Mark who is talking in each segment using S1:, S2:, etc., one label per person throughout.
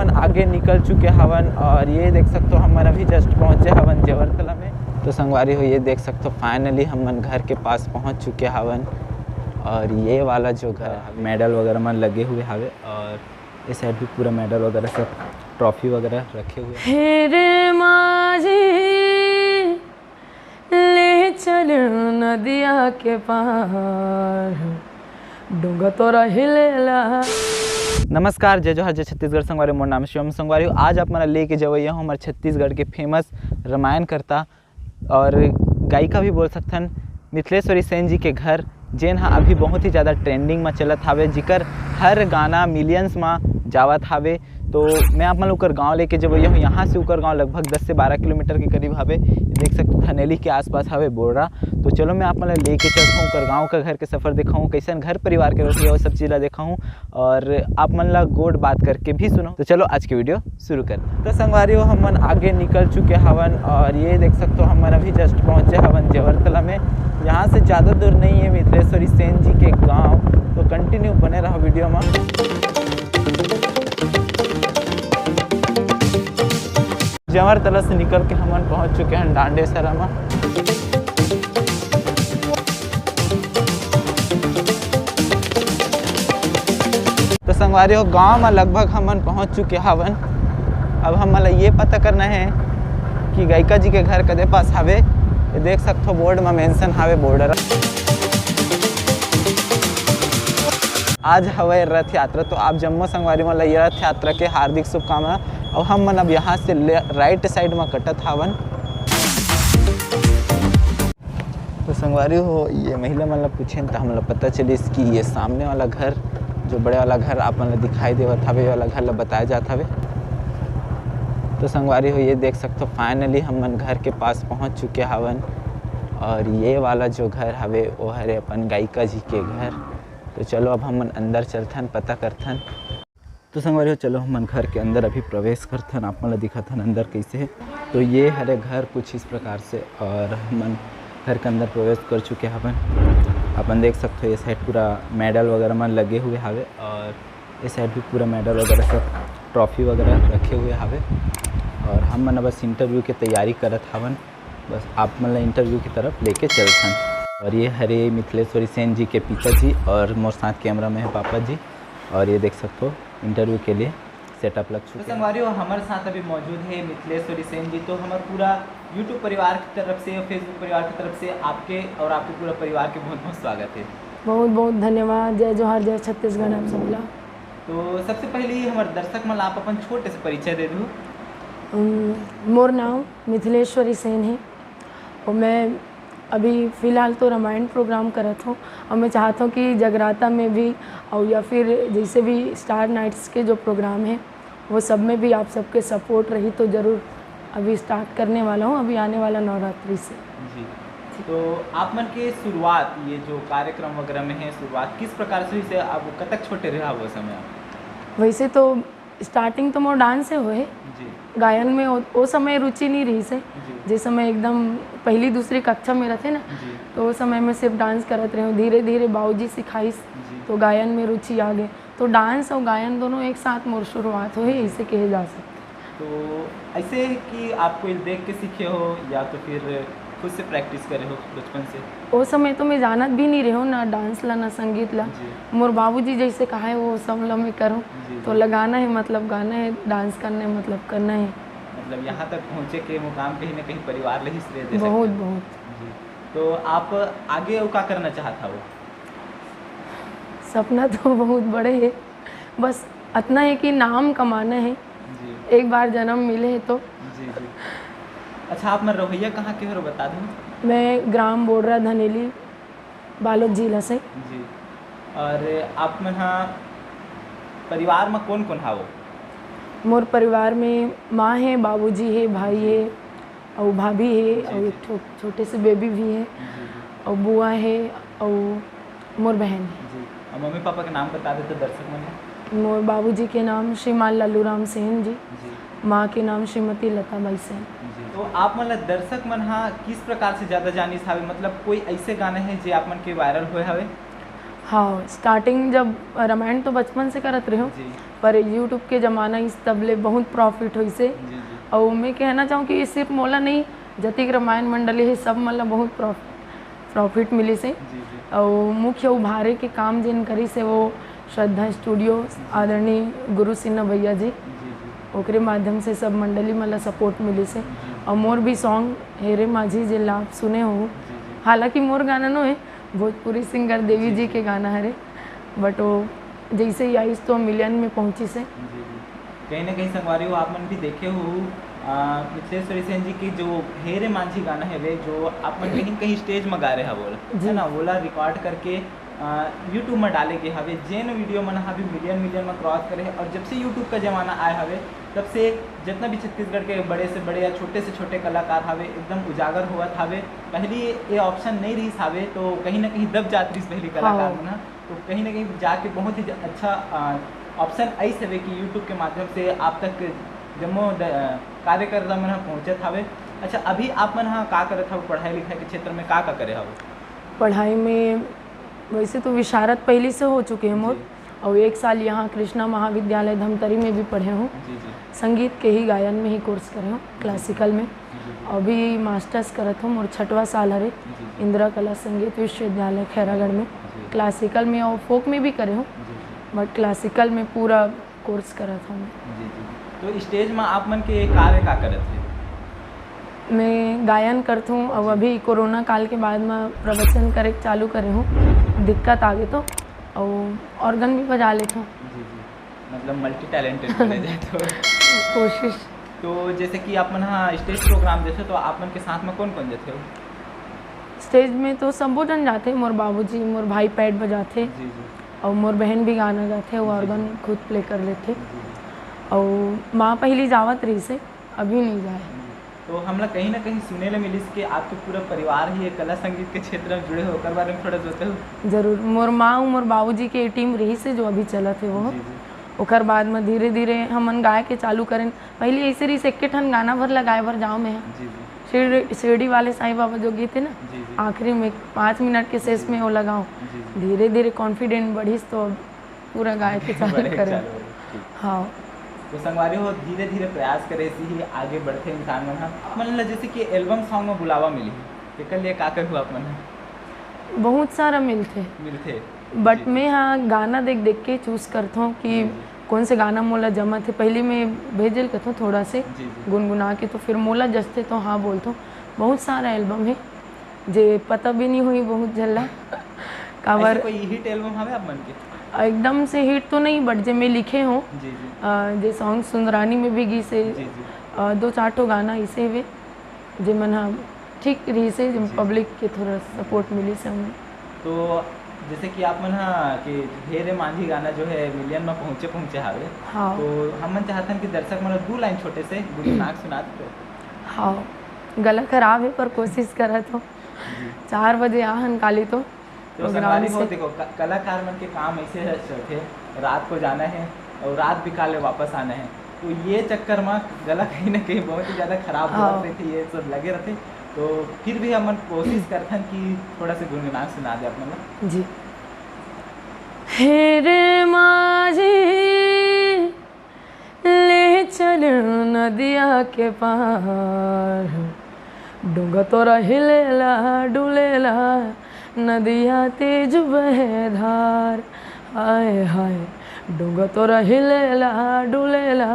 S1: हमन आगे निकल चुके हवन और ये देख सकते हो हमन अभी जस्ट पहुँचे हवन जेवरतला में। तो संगवारी हो ये देख सकते हो फाइनली हमन घर के पास पहुँच चुके हवन और ये वाला जो घर है मेडल वगैरह में लगे हुए हवे और इस साइड भी पूरा मेडल वगैरह सब ट्रॉफी वगैरह रखे हुए हैं।
S2: रे माझी ले चल नदिया के पार डूंगा तोरा हिलेला।
S1: नमस्कार, जय जोहार, जय छत्तीसगढ़। संगवारी मोर नाम शिवम संगवारी। आज आप मना लेके जवैया हूँ हमारे छत्तीसगढ़ के फेमस रामायण करता और गायिका भी बोल सकथन मिथिलेश्वरी सेन जी के घर, जेन हा अभी बहुत ही ज़्यादा ट्रेंडिंग में चलत हावे, जिकर हर गाना मिलियंस में जावत हावे। तो मैं आप मन उकर गाँव लेके जवैया हूँ। यहाँ से उकर गाँव लगभग 10 से 12 किलोमीटर के करीब हावे। देख सकते धनेली के आसपास हावे बोर्डा। तो चलो मैं आप मन लेके चलता हूँ उकर गाँव का घर के सफ़र दिखाऊँ, कैसन घर परिवार के रहती है वो सब चीज़ दिखाऊँ और आप मन ला गोड बात करके भी सुनो। तो चलो आज की वीडियो शुरू करते। तो संगवारी हो हमन आगे निकल चुके हवन और ये देख सकते हो हमन अभी जस्ट पहुँचे हवन जेवरतला में। यहाँ से ज़्यादा दूर नहीं है मिथिलेश्वरी सेन जी के गाँव। तो कंटिन्यू बने रहो वीडियो में। जेवरतला से निकल के हमन पहुँच चुके हैं डांडेसरा में। तो संगवारी हो गाँव में लगभग हमन पहुँच चुके हवन। अब हमारा ये पता करना है कि गायिका जी के घर कदे पास हावे। ये देख सकते हो बोर्ड में मेंशन हावे बॉर्डर। आज हवे रथ यात्रा, तो आप जम्मो संगवारी मन ला रथ यात्रा के हार्दिक शुभकामना। और हम मन अब यहाँ से राइट साइड में कटत हावन। तो संगवारी हो ये महिला मन ला पूछें तो हमला पता चलिस कि ये सामने वाला घर, जो बड़े वाला घर आप मन ला दिखाई देवत हावे, वाला घर ला बताया जात हावे। तो संगवारी हो ये देख सकते हो फाइनली हमन घर के पास पहुँच चुके हवन और ये वाला जो घर हवे वो हरे अपन गायिका जी के घर। तो चलो अब हमन अंदर चलथन, पता करथन। तो संगवारी हो चलो हमन घर के अंदर अभी प्रवेश करथन, आप मन ला दिखाथन अंदर कैसे है। तो ये हरे घर कुछ इस प्रकार से और हमन घर के अंदर प्रवेश कर चुके हवन। अपन देख सकते हो ये साइड पूरा मेडल वगैरह में लगे हुए हवे और इस साइड भी पूरा मेडल वगैरह सब ट्रॉफी वगैरह रखे हुए हवे। और हम मन बस इंटरव्यू की तैयारी करत हवन, बस आप मन ला इंटरव्यू की तरफ लेके चलथन। और ये हरे मिथिलेश्वरी सेन जी के पिताजी और मोर साथ कैमरा में है पापा जी। और ये देख सकते हो इंटरव्यू के लिए सेटअप लग चुका है। संगवारी हो हमारे साथ अभी मौजूद है मिथिलेश्वरी सेन जी। तो हमारे पूरा यूट्यूब परिवार की तरफ से और फेसबुक परिवार की तरफ से आपके और आपके पूरा परिवार के बहुत बहुत स्वागत है।
S2: बहुत बहुत धन्यवाद। जय जोहार, जय छत्तीसगढ़ आप सबला।
S1: तो सबसे पहले हमारे दर्शक मन आप अपन छोटे से परिचय दे दो।
S2: मोर नाम मिथिलेश्वरी सेन है और मैं अभी फ़िलहाल तो रामायण प्रोग्राम करत हूँ और मैं चाहता हूँ कि जगराता में भी और या फिर जैसे भी स्टार नाइट्स के जो प्रोग्राम हैं वो सब में भी आप सबके सपोर्ट रही तो ज़रूर अभी स्टार्ट करने वाला हूँ अभी आने वाला नवरात्रि से।
S1: जी, तो आप मन के शुरुआत ये जो कार्यक्रम वगैरह में है शुरुआत किस प्रकार से हुई से आप कतक छोटे रहा वो समय?
S2: वैसे तो स्टार्टिंग तो मोर डांस से हुए
S1: जी,
S2: गायन में वो समय रुचि नहीं रही से। जिस समय एकदम पहली दूसरी कक्षा में रहते ना
S1: जी,
S2: तो उस समय में सिर्फ डांस करत रहे। धीरे धीरे बाबूजी सिखाइस तो गायन में रुचि आ गए। तो डांस और गायन दोनों एक साथ मोर शुरुआत हुई, ऐसे कहे जा सकते।
S1: तो ऐसे कि आपको देख के सीखे हो या तो फिर खुद से प्रैक्टिस करे हो बचपन से?
S2: वो समय तो मैं जानत भी नहीं रही हूँ ना डांस ला ना संगीत ला। मोर बाबूजी जैसे कहा है वो सब ला मैं करूँ। तो लगाना है मतलब गाना है, डांस करना है मतलब करना है।
S1: मतलब यहाँ तक पहुँचे के मुकाम कहीं ना कहीं परिवार ले ही श्रेय दे
S2: बहुत
S1: सकते हैं।
S2: बहुत।
S1: जी, तो आप आगे वो क्या करना चाहता हो?
S2: सपना तो बहुत बड़े है, बस इतना है कि नाम कमाना है।
S1: जी,
S2: एक बार जन्म मिले है तो।
S1: जी जी। अच्छा, आप मैं रोहैया कहाँ के हो बता दूँ?
S2: मैं ग्राम बोडरा धनेली बालोद जिला से।
S1: जी, और आप मन हाँ परिवार में कौन कौन हावो?
S2: मोर परिवार में माँ है, बाबूजी है, भाई है और भाभी है और एक छोटे से बेबी भी है और बुआ है और मोर बहन है।
S1: जी, और मम्मी पापा के नाम बता देते दर्शक मन।
S2: मोर बाबूजी के नाम श्रीमान लल्लू राम सेन जी,
S1: जी,
S2: माँ के नाम श्रीमती लता बाई सेन।
S1: तो आप मन दर्शक मन हाँ किस प्रकार से ज़्यादा जानिस हावे? मतलब कोई ऐसे गाने हैं जो आप मन के वायरल हुए हवे?
S2: हाँ, स्टार्टिंग जब रामायण तो बचपन से करत रहे हो, पर यूट्यूब के ज़माना इस तबले बहुत प्रॉफिट हुई से।
S1: जी जी
S2: और मैं कहना चाहूँ कि सिर्फ मोला नहीं, जतिक रामायण मंडली है सब मतलब बहुत प्रॉफिट मिली से।
S1: जी जी
S2: और मुख्य उभारे के काम जिन करी से वो श्रद्धा स्टूडियो आदरणीय गुरु सिन्हा भैया जी,
S1: जी जी
S2: ओकरे माध्यम से सब मंडली मतलब सपोर्ट मिली से। और मोर भी सॉन्ग हेरे माझी जिला आप सुने हो, हालांकि मोर गाना नो है, भोजपुरी सिंगर देवी जी के गाना है, बट वो जैसे ही आई तो मिलियन में पहुंची से।
S1: जी जी कहीं ना कहीं संगवारी हो आप मन भी देखे हो मिथिलेश्वरी सेन जी की जो हेरे मांझी गाना है वे जो आप मन कहीं कहीं स्टेज में गा रहे हैं बोला
S2: जी।
S1: है ना, बोला रिकॉर्ड करके यूट्यूब में डाले के हवे जेन वीडियो मन हवे मिलियन में क्रॉस करे है। और जब से यूट्यूब का जमाना आया हवे तब से जितना भी छत्तीसगढ़ के बड़े से बड़े या छोटे से छोटे कलाकार हवे एकदम उजागर हुआ हवे। पहले ये ऑप्शन नहीं रही हवे तो कहीं ना कहीं दब जात रही पहले कलाकार
S2: हाँ।
S1: मन ह। तो कहीं ना कहीं जाके बहुत ही अच्छा ऑप्शन ऐसे हवे कि यूट्यूब के माध्यम से आप तक जम्मो कार्यकर्ता मन पहुँचत हवे। अच्छा अभी आप मन का करत हवे पढ़ाई लिखाई के क्षेत्र में का करे हवे?
S2: पढ़ाई में वैसे तो विशारद पहले से हो चुके हैं मोर, और 1 साल यहाँ कृष्णा महाविद्यालय धमतरी में भी पढ़े हूँ।
S1: जी जी
S2: संगीत के ही गायन में ही कोर्स करे हूँ क्लासिकल में। अभी मास्टर्स करत हूँ, मोर 6वां साल हरे इंदिरा कला संगीत विश्वविद्यालय खैरागढ़ में। क्लासिकल में और फोक में भी करे हूँ, बट क्लासिकल में पूरा कोर्स करत हूँ।
S1: जी जी तो स्टेज में आप मन के कार्य का करत थे?
S2: मैं गायन करती हूँ, और अभी कोरोना काल के बाद में प्रवचन करे चालू करे हूँ, दिक्कत आ गई तो, और ऑर्गन भी बजा लेता हूँ।
S1: जी जी मतलब मल्टी टैलेंटेड बोले जाए तो।
S2: कोशिश।
S1: तो जैसे कि आप मन हाँ स्टेज प्रोग्राम जैसे तो आप मन के साथ में कौन कौन जाते हो?
S2: स्टेज में तो सबो जन जाते, मोर बाबूजी मोर भाई पैड बजाते,
S1: जी जी
S2: और मोर बहन भी गाना गाते, वो ऑर्गन खुद प्ले कर लेते। और माँ पहली जावत रही से, अभी नहीं जाए।
S1: तो हम लोग कहीं ना कहीं सुने ला मिली कि आपके पूरा परिवार ही एक कला संगीत के क्षेत्र में जुड़े होकर बारे में थोड़ा सोचे हो?
S2: जरूर, मोर माँ और मोर बाबूजी के टीम रही से जो अभी चला थे वो।
S1: जी जी
S2: ओकर बाद में धीरे धीरे हमन गाय के चालू करें। पहले ऐसे रही एक ठन गाना भर लगाए भर जाओ में
S1: जी जी
S2: शिरडी वाले साईं बाबा जो गीत है ना,
S1: जी जी
S2: आखिरी में 5 मिनट के शेष में वो लगाओ।
S1: जी जी
S2: धीरे धीरे कॉन्फिडेंट बढ़ीस तो पूरा गाय के चालू
S1: बड़े
S2: करें।
S1: चालू हो गए, ठीक।
S2: हाँ,
S1: तो संगवारी हो धीरे धीरे प्रयास करे से ही आगे बढ़ते इंसान मन मतलब जैसे कि एल्बम सॉन्ग में बुलावा मिली एक लिए का कर हुआ आप मन
S2: बहुत सारा मिलते,
S1: मिलते
S2: बट मैं हाँ गाना देख देख के चूज़ करता हूँ कि कौन से गाना मोला जमा थे। पहले मैं भेजल करता हूँ थोड़ा से
S1: जी जी
S2: गुनगुना के, तो फिर मोला जचते तो हाँ बोलता हूँ। बहुत सारा एल्बम है जे पता भी नहीं हुई बहुत जल्ला कावर
S1: ऐसे कोई हिट एल्बम हवे आप मन के?
S2: एकदम से हिट तो नहीं, बट जे मैं लिखे हूँ
S1: जी जी
S2: जे सॉन्ग सुंदरानी में भी गी से
S1: जी जी
S2: 2-4 ठो गाना इसे हुए जे मन हाँ ठीक रही से, जो पब्लिक के थोड़ा सपोर्ट मिली से हमें।
S1: तो जैसे कि आप मन हाँ कि ढेरे मांझी गाना जो है मिलियन में पहुँचे हावे।
S2: हाँ
S1: तो हम मन चाहते हैं कि दर्शक मन 2 लाइन छोटे से गुनगुनाक सुना दो।
S2: हाँ, गला खराब है पर कोशिश करा तो 4 बजे आहन काली तो
S1: तो संगवारी हो देखो कलाकार मन के काम ऐसे चलते, रात को जाना है और रात बिकाले वापस आना है, तो ये चक्कर में गला कहीं ना कहीं बहुत ही ज़्यादा खराब हो रही थी, ये सब लगे रहते। तो फिर भी हम कोशिश करते हैं कि थोड़ा सा गुनगुनाक सुना दे अपना
S2: जी। हे रे माझी ले चल नदिया के पार, डूंगा तोरा हिलेला डुलेला नदिया तेज बहे धार। हाय हाय डूंगा तोरा हिलेला डुलेला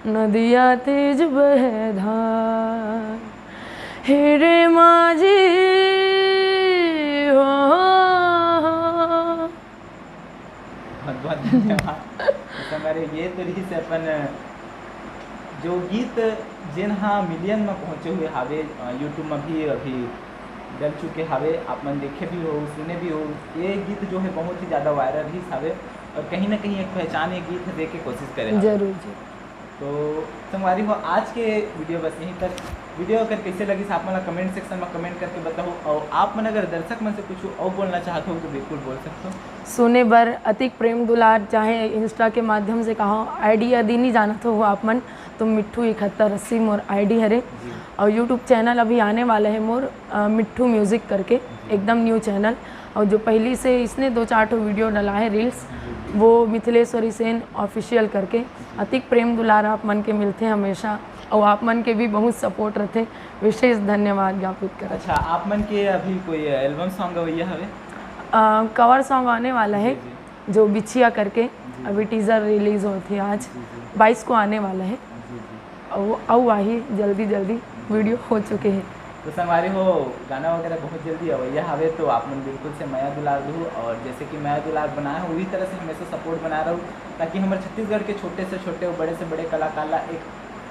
S2: नदिया तेज बहे धार। हे रे माझी हो
S1: बहुत बहुत धन्यवाद। हमारे ये तो रही से अपन जो गीत जिन हाँ मिलियन में पहुँचे हुए हावे यूट्यूब में भी अभी डल चुके हावे, आप मन देखे भी हो सुने भी हो। ये गीत जो है बहुत ही ज़्यादा वायरल ही हावे और कहीं ना कहीं एक पहचान ये गीत दे के कोशिश करें
S2: जरूर जी।
S1: तो संगवारी हो आज के वीडियो बस यहीं तक। वीडियो अगर कैसे लगी आप मन कमेंट सेक्शन में कमेंट करके बताओ, और आप मन अगर दर्शक मन से कुछ और बोलना चाहते हो तो बिल्कुल बोल सकते हो।
S2: सुने बर अतिक प्रेम दुलार चाहे इंस्टा के माध्यम से कहो आईडी यदि नहीं जाना तो हो आप मन तो मिट्ठू 7180 मोर आईडी हरे, और यूट्यूब चैनल अभी आने वाला है मोर मिट्ठू म्यूज़िक करके, एकदम न्यू चैनल। और जो पहली से इसने 2-4 वीडियो डाला है रील्स वो मिथिलेश्वरी सेन ऑफिशियल करके अतिक प्रेम दुलार आप मन के मिलते हैं हमेशा और आप मन के भी बहुत सपोर्ट रहते, विशेष धन्यवाद ज्ञापित कर।
S1: अच्छा, आप मन के अभी कोई एल्बम सॉन्ग गवैया हवे?
S2: कवर सॉन्ग आने वाला है जो बिछिया करके, अभी टीज़र रिलीज हुई थी आज 22 को आने वाला है और वही जल्दी वीडियो हो चुके हैं।
S1: तो संगवारी हो गाना वगैरह बहुत जल्दी अवैया हवे, तो आप मन बिल्कुल से माया दुलार दू और जैसे कि माया दुलार बनाए हो उसी तरह से हमेशा सपोर्ट बना रहूँ, ताकि हमारे छत्तीसगढ़ के छोटे से छोटे और बड़े से बड़े कलाकार ला एक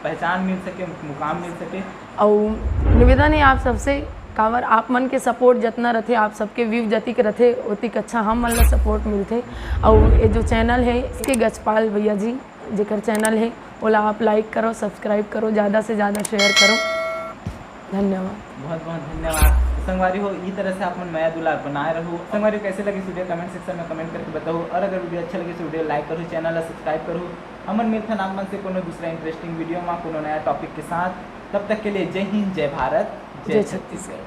S1: पहचान मिल सके, मुकाम मिल सके।
S2: और निवेदन है आप सबसे कावर आप मन के सपोर्ट जितना रहते, आप सबके व्यू जति के रहते उतनी अच्छा हम मन ला सपोर्ट मिलते। और ये जो चैनल है इसके गजपाल भैया जी जेकर चैनल है ओला आप लाइक करो, सब्सक्राइब करो, ज़्यादा से ज़्यादा शेयर करो। धन्यवाद,
S1: बहुत बहुत धन्यवाद। संगवारी हो इस तरह से आप मन माया दुलार बनाए रहो। संगवारी कैसे लगे वीडियो कमेंट सेक्शन में कमेंट करके बताओ, और अगर वीडियो अच्छा लगे तो वीडियो लाइक करो, चैनल सब्सक्राइब करो। हमन मिलथन आप मन से कोनो दूसरा इंटरेस्टिंग वीडियो में कोनो नया टॉपिक के साथ। तब तक के लिए जय हिंद, जय भारत, जय छत्तीसगढ़।